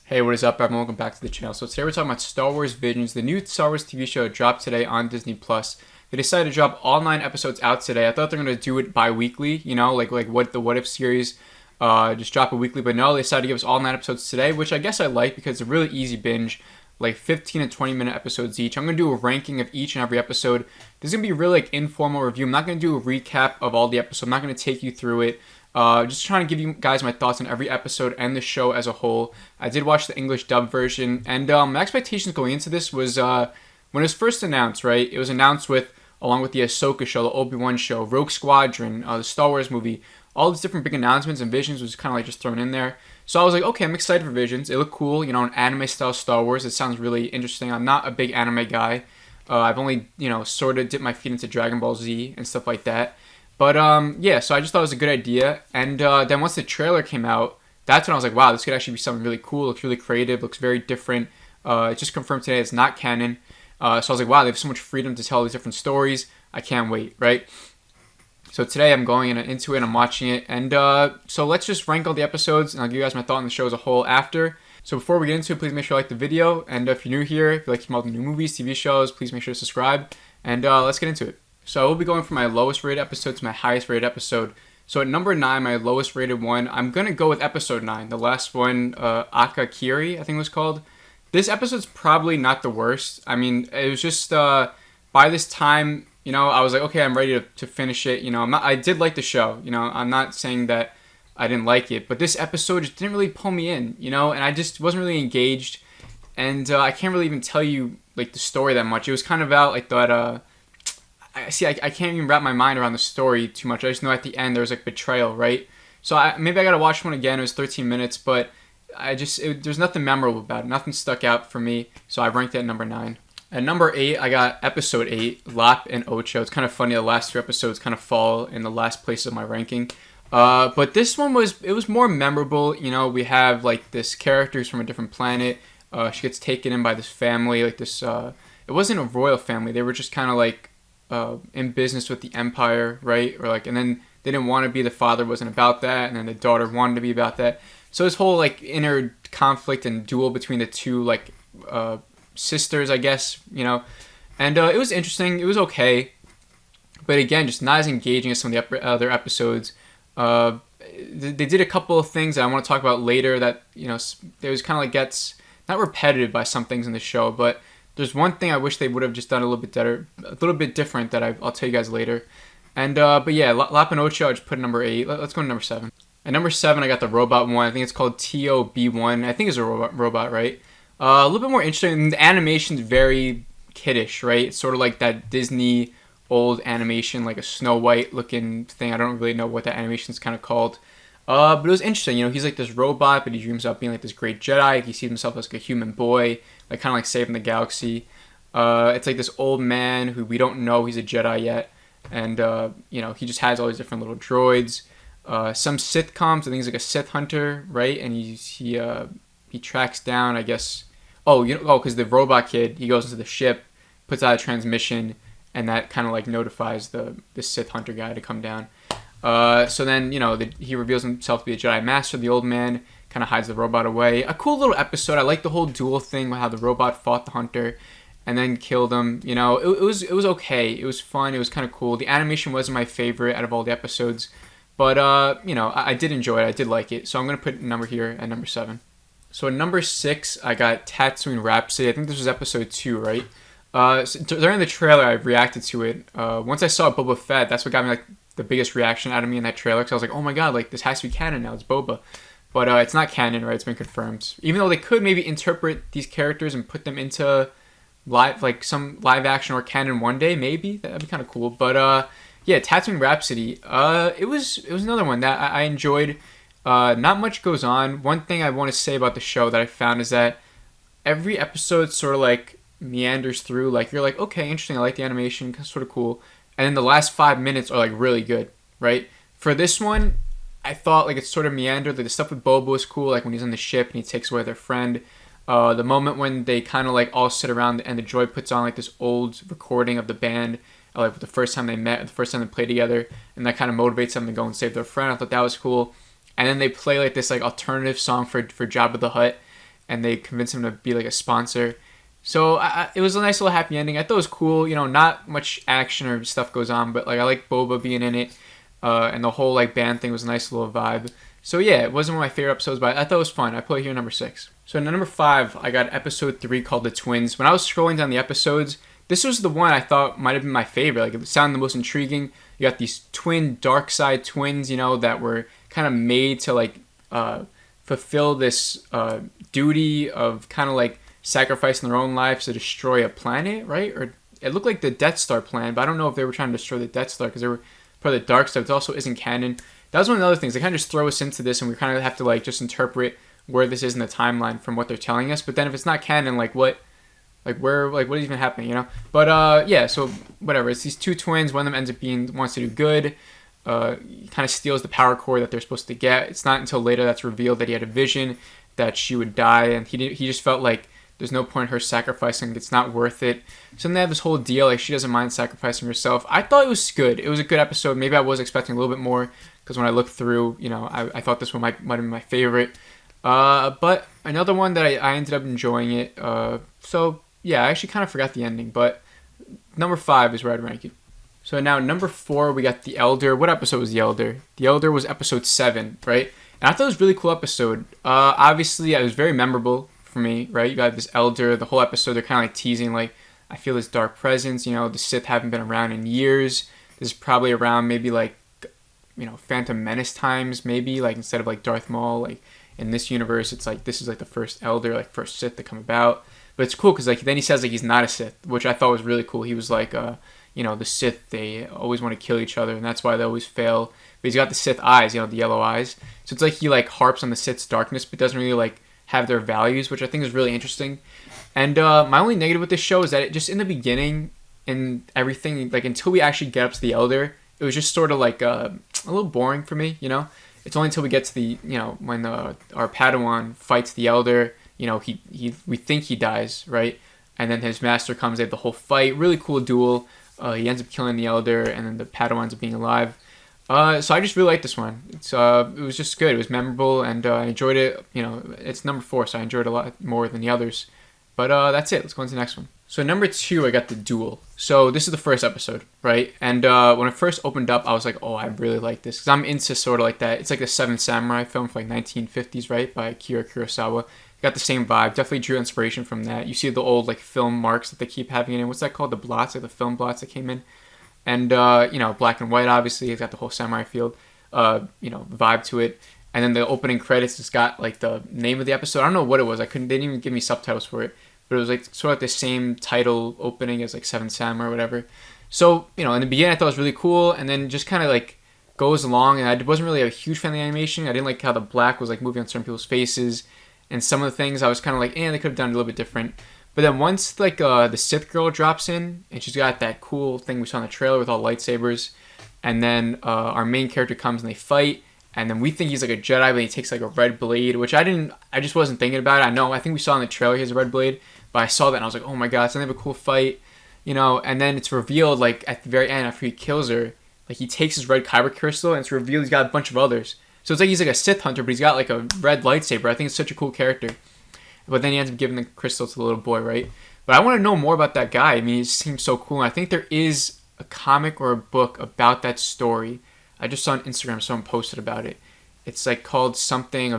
Hey, what is up, everyone? Welcome back to the channel. So today we're talking about Star Wars Visions, the new Star Wars TV show that dropped today on Disney Plus. They decided to drop all 9 episodes out today. I thought they were gonna do it bi-weekly, like what the What If series, just drop it weekly. But no, they decided to give us all 9 episodes today, which I guess I like because it's a really easy binge, like 15 and 20-minute episodes each. I'm gonna do a ranking of each and every episode. This is gonna be a really informal review. I'm not gonna do a recap of all the episodes. I'm not gonna take you through it. Just trying to give you guys my thoughts on every episode and the show as a whole. I did watch the English dub version, and my expectations going into this was when it was first announced, right? It was announced along with the Ahsoka show, the Obi-Wan show, Rogue Squadron, the Star Wars movie, all these different big announcements, and Visions was kind of like just thrown in there. So I was like, okay, I'm excited for Visions. It looked cool, an anime-style Star Wars. It sounds really interesting. I'm not a big anime guy. I've only, sort of dipped my feet into Dragon Ball Z and stuff like that. But yeah, so I just thought it was a good idea. And then once the trailer came out, that's when I was like, wow, this could actually be something really cool. Looks really creative, looks very different. It just confirmed today it's not canon. So I was like, wow, they have so much freedom to tell these different stories. I can't wait, right? So today I'm going into it, I'm watching it. And so let's just rank all the episodes, and I'll give you guys my thought on the show as a whole after. So before we get into it, please make sure you like the video. And if you're new here, if you like all the new movies, TV shows, please make sure to subscribe. And let's get into it. So I will be going from my lowest rated episode to my highest rated episode. So at number 9, my lowest rated one, I'm going to go with episode 9. The last one, Akakiri, I think it was called. This episode's probably not the worst. I mean, it was just, by this time, I was like, okay, I'm ready to finish it. I did like the show. I'm not saying that I didn't like it. But this episode just didn't really pull me in, and I just wasn't really engaged. And I can't really even tell you, like, the story that much. It was kind of about, like, that, I can't even wrap my mind around the story too much. I just know at the end there was like betrayal, right? So maybe I gotta watch one again. It was 13 minutes, but there's nothing memorable about it. Nothing stuck out for me, so I ranked it at number 9. At number 8, I got episode 8, Lap and Ocho. It's kind of funny. The last 2 episodes kind of fall in the last place of my ranking. But this one was more memorable. We have like this characters from a different planet. She gets taken in by this family, like this. It wasn't a royal family. They were just kind of like in business with the Empire, right? Or like, and then they didn't want to be, the father wasn't about that, and then the daughter wanted to be about that. So this whole like inner conflict and duel between the two like sisters, I guess, and it was interesting. It was okay, but again, just not as engaging as some of the other episodes. They did a couple of things that I want to talk about later that there was kind of like gets not repetitive by some things in the show, but there's one thing I wish they would have just done a little bit better, a little bit different that I'll tell you guys later. And but yeah, Lap and Ocho I just put at number 8. Let's go to number 7. At number 7, I got the robot one. I think it's called TOB1. I think it's a robot, right? A little bit more interesting. The animation's very kiddish, right? It's sort of like that Disney old animation, like a Snow White looking thing. I don't really know what that animation's kind of called. But it was interesting. He's like this robot, but he dreams about being like this great Jedi. He sees himself as like a human boy, like kind of like saving the galaxy. It's like this old man who we don't know he's a Jedi yet, and he just has all these different little droids. Some sitcoms, I think he's like a Sith hunter, right? And he tracks down, I guess. Because the robot kid, he goes into the ship, puts out a transmission, and that kind of like notifies the Sith hunter guy to come down. So then, he reveals himself to be a Jedi Master. The old man kind of hides the robot away. A cool little episode. I like the whole duel thing, how the robot fought the hunter and then killed him. It was okay. It was fun. It was kind of cool. The animation wasn't my favorite out of all the episodes, but I did enjoy it. I did like it. So I'm gonna put a number here at number 7. So at number 6, I got Tatooine Rhapsody. I think this was episode 2, right? So during the trailer, I reacted to it. Once I saw Boba Fett, that's what got me like the biggest reaction out of me in that trailer, because I was like, oh my god, like this has to be canon now, it's Boba. But it's not canon, right? It's been confirmed. Even though they could maybe interpret these characters and put them into some live action or canon one day, maybe that'd be kind of cool. But yeah, Tatooine Rhapsody, it was another one that I enjoyed. Not much goes on. One thing I want to say about the show that I found is that every episode sort of like meanders through. Like you're like, okay, interesting. I like the animation, sort of cool. And then the last 5 minutes are like really good, right? For this one, I thought like it sort of meandered. Like the stuff with Boba was cool, like when he's on the ship and he takes away their friend. The moment when they kind of like all sit around and the droid puts on like this old recording of the band, like the first time they met, the first time they played together, and that kind of motivates them to go and save their friend. I thought that was cool. And then they play like this like alternative song for Jabba the Hutt. and they convince him to be like a sponsor. So it was a nice little happy ending. I thought it was cool. Not much action or stuff goes on, but like I like Boba being in it, and the whole like band thing was a nice little vibe. So yeah, it wasn't one of my favorite episodes, but I thought it was fun. I put it here number 6. So number 5, I got episode 3 called The Twins. When I was scrolling down the episodes, this was the one I thought might have been my favorite. Like it sounded the most intriguing. You got these twin dark side twins, that were kind of made to like fulfill this duty of kind of like sacrificing their own lives to destroy a planet, right? Or it looked like the Death Star plan, but I don't know if they were trying to destroy the Death Star because they were part of the dark stuff. It also isn't canon. That was one of the other things. They kind of just throw us into this, and we kind of have to like just interpret where this is in the timeline from what they're telling us. But then if it's not canon, like what is even happening, But yeah, so whatever. It's these two twins. One of them ends up wants to do good. Kind of steals the power core that they're supposed to get. It's not until later that's revealed that he had a vision that she would die, and he just felt like there's no point in her sacrificing. It's not worth it. So then they have this whole deal, like she doesn't mind sacrificing herself. I thought it was good. It was a good episode. Maybe I was expecting a little bit more because when I looked through, I thought this one might have been my favorite. But another one that I ended up enjoying it. So yeah, I actually kind of forgot the ending, but number 5 is where I'd rank it. So now number 4, we got The Elder. What episode was The Elder? The Elder was episode 7, right? And I thought it was a really cool episode. Obviously, it was very memorable for me, right? You got this Elder, the whole episode, they're kind of like teasing, like, I feel this dark presence, the Sith haven't been around in years. This is probably around maybe like, Phantom Menace times, maybe, like instead of like Darth Maul, like in this universe, it's like, this is like the first Elder, like first Sith to come about. But it's cool because like then he says like he's not a Sith, which I thought was really cool. He was like, the Sith, they always want to kill each other, and that's why they always fail. But he's got the Sith eyes, the yellow eyes. So it's like he like harps on the Sith's darkness, but doesn't really like have their values, which I think is really interesting. And my only negative with this show is that it just in the beginning and everything, like until we actually get up to the Elder, it was just sort of like a little boring for me. It's only until we get to the when our Padawan fights the Elder. We think he dies, right? And then his master comes. They have the whole fight. Really cool duel. He ends up killing the Elder, and then the Padawan ends up being alive. So I just really liked this one. It was just good. It was memorable, and I enjoyed it. It's number 4, so I enjoyed it a lot more than the others. But that's it. Let's go on to the next one. So number 2, I got The Duel. So this is the first episode, right? And when it first opened up, I was like, oh, I really like this. Because I'm into sort of like that. It's like the Seventh Samurai film from like 1950s, right? By Akira Kurosawa. Got the same vibe. Definitely drew inspiration from that. You see the old like film marks that they keep having in. What's that called? The blots, like the film blots that came in. And, black and white, obviously. It's got the whole samurai field, vibe to it. And then the opening credits has got like the name of the episode. I don't know what it was. They didn't even give me subtitles for it. But it was like sort of like the same title opening as like Seven Samurai or whatever. So, in the beginning I thought it was really cool. And then just kind of like goes along. And I wasn't really a huge fan of the animation. I didn't like how the black was like moving on certain people's faces. And some of the things I was kind of like, they could have done it a little bit different. But then once like the Sith girl drops in, and she's got that cool thing we saw in the trailer with all lightsabers, and then our main character comes and they fight, and then we think he's like a Jedi, but he takes like a red blade, which I just wasn't thinking about it. I think we saw in the trailer he has a red blade, but I saw that and I was like, oh my god, it's gonna have a cool fight, and then it's revealed like at the very end after he kills her, like he takes his red kyber crystal and it's revealed he's got a bunch of others. So it's like he's like a Sith hunter, but he's got like a red lightsaber. I think it's such a cool character. But then he ends up giving the crystal to the little boy, right? But I want to know more about that guy. I mean, he seems so cool. And I think there is a comic or a book about that story. I just saw on Instagram someone posted about it. It's like called something,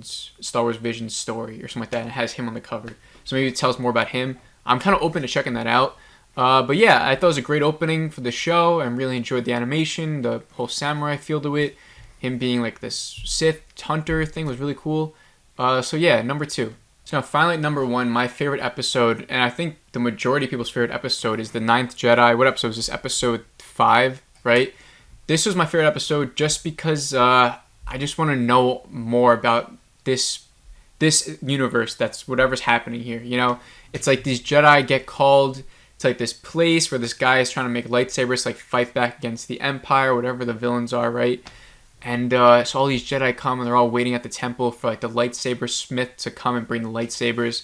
Star Wars Visions story or something like that. And it has him on the cover. So maybe it tells more about him. I'm kind of open to checking that out. But yeah, I thought it was a great opening for the show. I really enjoyed the animation, the whole samurai feel to it. Him being like this Sith hunter thing was really cool. So yeah, number 2. So now finally number 1, my favorite episode, and I think the majority of people's favorite episode is The Ninth Jedi. What episode is this? Episode 5, right? This was my favorite episode just because I just want to know more about this universe that's whatever's happening here. It's like these Jedi get called to like this place where this guy is trying to make lightsabers to like fight back against the Empire, whatever the villains are, right? And so all these Jedi come and they're all waiting at the temple for like the lightsaber smith to come and bring the lightsabers.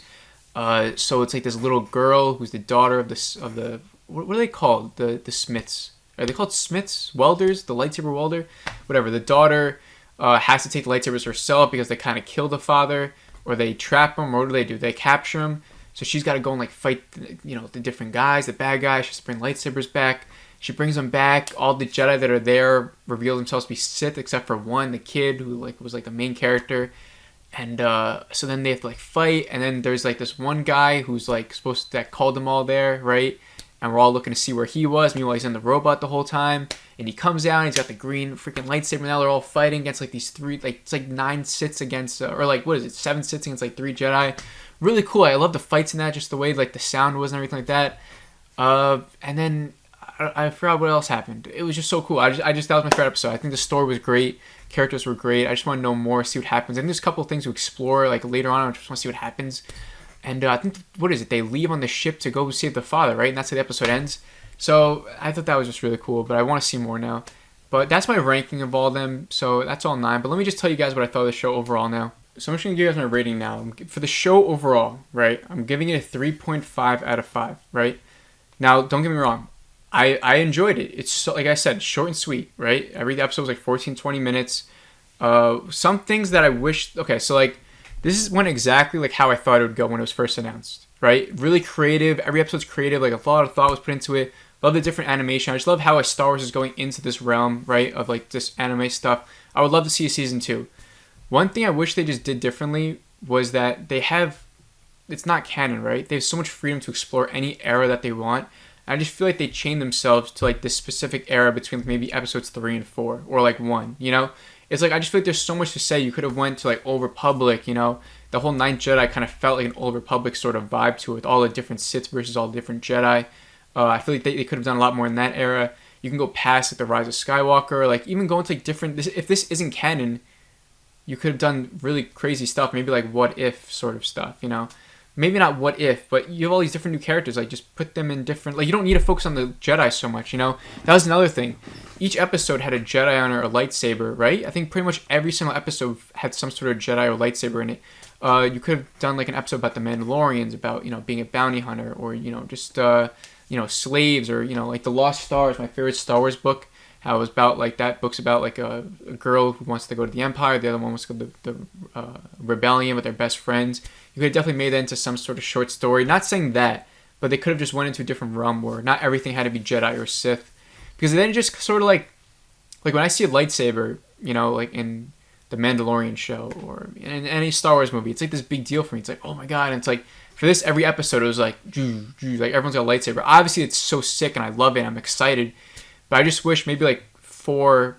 So it's like this little girl who's the daughter of the what are they called? The smiths. Are they called smiths? Welders? The lightsaber welder? Whatever. The daughter has to take the lightsabers herself because they kind of kill the father. or they trap him, or what do? They capture him. So she's got to go and like fight, the different guys, the bad guys. She has to bring lightsabers back. She brings them back. All the Jedi that are there reveal themselves to be Sith, except for one, the kid who like was like the main character. And so then they have to like fight. And then there's like this one guy who's like supposed to that called them all there, right? And we're all looking to see where he was. Meanwhile, he's in the robot the whole time. And he comes out. And he's got the green freaking lightsaber. Now they're all fighting against like these three, like it's like 9 Siths against, or like what is it, 7 Siths against like 3 Jedi. Really cool. I love the fights in that, just the way like the sound was and everything like that. And then I forgot what else happened. It was just so cool. I just that was my favorite episode. I think the story was great. Characters were great. I just want to know more, see what happens. And there's a couple of things to explore like later on. I just want to see what happens. And I think, what is it? They leave on the ship to go save the father, right? And that's how the episode ends. So I thought that was just really cool, but I want to see more now. But that's my ranking of all of them. So that's all 9. But let me just tell you guys what I thought of the show overall now. So I'm just going to give you guys my rating now. For the show overall, right, I'm giving it a 3.5 out of 5, right? Now, don't get me wrong. I enjoyed it. It's, so, like I said, short and sweet, right? Every episode was like 14, 20 minutes. Some things that I wish... Okay, so like, this went exactly like how I thought it would go when it was first announced, right? Really creative. Every episode's creative. Like, a lot of thought was put into it. Love the different animation. I just love how Star Wars is going into this realm, right, of like this anime stuff. I would love to see a season 2. One thing I wish they just did differently was that they have... It's not canon, right? They have so much freedom to explore any era that they want. I just feel like they chain themselves to like this specific era between maybe episodes 3 and 4, or like 1, It's like, I just feel like there's so much to say. You could have went to like Old Republic, The whole Ninth Jedi kind of felt like an Old Republic sort of vibe to it, with all the different Sith versus all the different Jedi. I feel like they could have done a lot more in that era. You can go past like the Rise of Skywalker, like even go into like different... if this isn't canon, you could have done really crazy stuff. Maybe like what if sort of stuff, Maybe not what if, but you have all these different new characters. Like, just put them in different... Like, you don't need to focus on the Jedi so much, That was another thing. Each episode had a Jedi on or a lightsaber, right? I think pretty much every single episode had some sort of Jedi or lightsaber in it. You could have done, like, an episode about the Mandalorians, about, being a bounty hunter, or, just, slaves, or, like The Lost Stars, my favorite Star Wars book. How it was about, like, that book's about, like, a girl who wants to go to the Empire. The other one wants to go to the rebellion with their best friends. You could have definitely made that into some sort of short story. Not saying that, but they could have just went into a different realm where not everything had to be Jedi or Sith. Because then it just sort of like when I see a lightsaber, like in the Mandalorian show or in any Star Wars movie, it's like this big deal for me. It's like, oh my god. And it's like, for this, every episode, it was like, like everyone's got a lightsaber. Obviously, it's so sick and I love it. I'm excited. But I just wish maybe like 3 or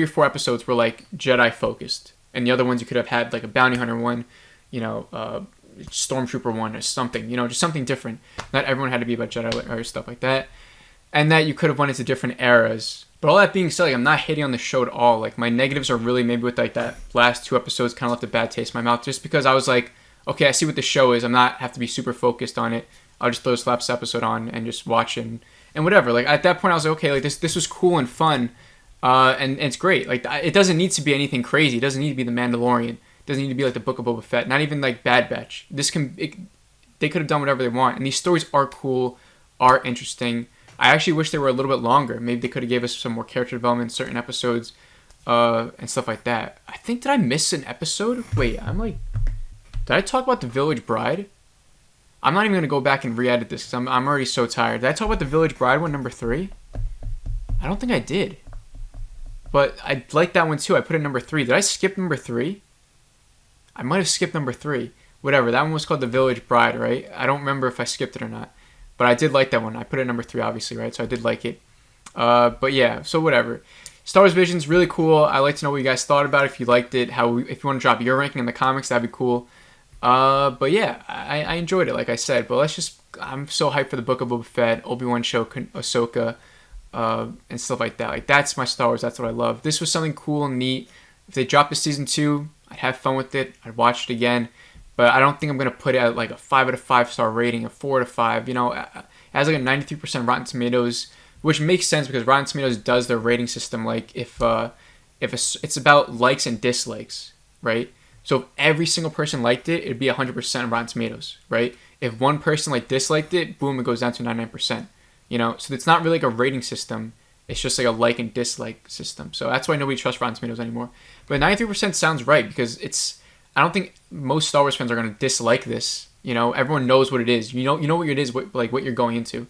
4 episodes were like Jedi focused. And the other ones you could have had like a bounty hunter one, stormtrooper one or something, just something different. Not everyone had to be about Jedi or stuff like that. And that you could have went into different eras. But all that being said, like, I'm not hating on the show at all. Like, my negatives are really maybe with like that last 2 episodes kind of left a bad taste in my mouth, just because I was like, okay, I see what the show is. I'm not have to be super focused on it. I'll just throw this last episode on and just watch it and whatever. Like, at that point I was like, okay, like this was cool and fun. And it's great. Like, it doesn't need to be anything crazy. It doesn't need to be The Mandalorian. It doesn't need to be like the Book of Boba Fett. Not even like Bad Batch. They could have done whatever they want. And these stories are cool, are interesting. I actually wish they were a little bit longer. Maybe they could have gave us some more character development in certain episodes, and stuff like that. I think, did I miss an episode? Wait, did I talk about The Village Bride? I'm not even going to go back and re-edit this because I'm already so tired. Did I talk about The Village Bride one, number 3? I don't think I did. But I like that one too. I put it number 3. Did I skip number 3? I might have skipped number 3. Whatever. That one was called The Village Bride, right? I don't remember if I skipped it or not. But I did like that one. I put it number 3, obviously, right? So I did like it. But yeah, so whatever. Star Wars Vision's really cool. I'd like to know what you guys thought about it. If you liked it, if you want to drop your ranking in the comics, that'd be cool. But yeah, I enjoyed it, like I said. But I'm so hyped for the Book of Boba Fett, Obi-Wan show, Ahsoka, and stuff like that. Like, that's my Star Wars. That's what I love. This was something cool and neat. If they dropped a season 2, I'd have fun with it. I'd watch it again. But I don't think I'm going to put it at like a 5 out of 5 star rating, a 4 out of 5. It has like a 93% Rotten Tomatoes, which makes sense because Rotten Tomatoes does their rating system like if it's about likes and dislikes, right? So if every single person liked it, it'd be 100% Rotten Tomatoes, right? If one person like disliked it, boom, it goes down to 99%. So it's not really like a rating system. It's just like a like and dislike system. So that's why nobody trusts Rotten Tomatoes anymore. But 93% sounds right because I don't think most Star Wars fans are gonna dislike this. You know, everyone knows what it is. You know what it is, what you're going into,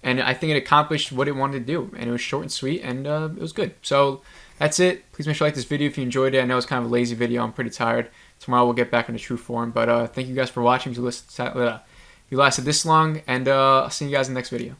and I think it accomplished what it wanted to do, and it was short and sweet, and it was good. So that's it. Please make sure you like this video if you enjoyed it. I know it's kind of a lazy video. I'm pretty tired. Tomorrow we'll get back into true form. But thank you guys for watching. If you lasted this long, and I'll see you guys in the next video.